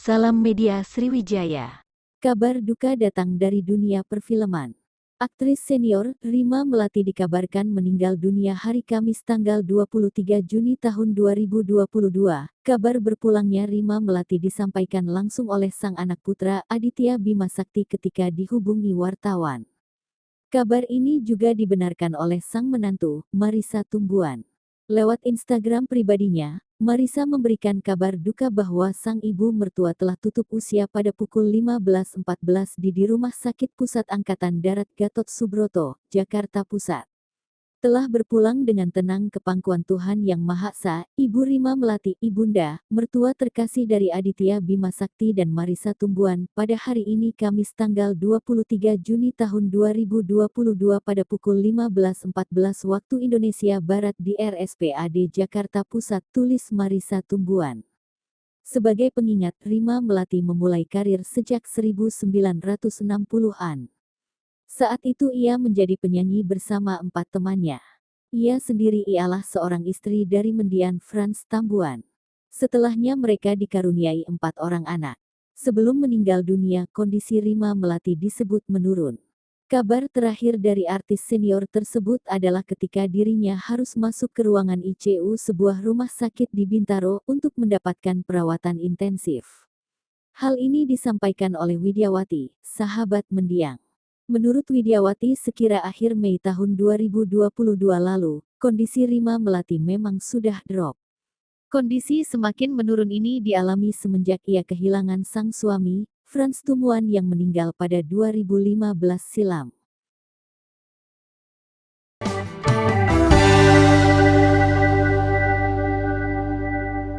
Salam Media Sriwijaya. Kabar duka datang dari dunia perfilman. Aktris senior Rima Melati dikabarkan meninggal dunia hari Kamis tanggal 23 Juni tahun 2022. Kabar berpulangnya Rima Melati disampaikan langsung oleh sang anak putra Aditya Bima Sakti ketika dihubungi wartawan. Kabar ini juga dibenarkan oleh sang menantu, Marissa Tumbuan. Lewat Instagram pribadinya, Marissa memberikan kabar duka bahwa sang ibu mertua telah tutup usia pada pukul 15.14 di Rumah Sakit Pusat Angkatan Darat Gatot Subroto, Jakarta Pusat. Telah berpulang dengan tenang ke pangkuan Tuhan Yang Maha Esa, Ibu Rima Melati, ibunda, mertua terkasih dari Aditya Bima Sakti dan Marissa Tumbuan, pada hari ini Kamis tanggal 23 Juni tahun 2022 pada pukul 15.14 waktu Indonesia Barat di RSPAD Jakarta Pusat, tulis Marissa Tumbuan. Sebagai pengingat, Rima Melati memulai karir sejak 1960-an. Saat itu ia menjadi penyanyi bersama 4 temannya. Ia sendiri ialah seorang istri dari mendiang Frans Tambuan. Setelahnya mereka dikaruniai 4 orang anak. Sebelum meninggal dunia, kondisi Rima Melati disebut menurun. Kabar terakhir dari artis senior tersebut adalah ketika dirinya harus masuk ke ruangan ICU sebuah rumah sakit di Bintaro untuk mendapatkan perawatan intensif. Hal ini disampaikan oleh Widyawati, sahabat mendiang. Menurut Widyawati, sekira akhir Mei tahun 2022 lalu, kondisi Rima Melati memang sudah drop. Kondisi semakin menurun ini dialami semenjak ia kehilangan sang suami, Frans Tumbuan yang meninggal pada 2015 silam.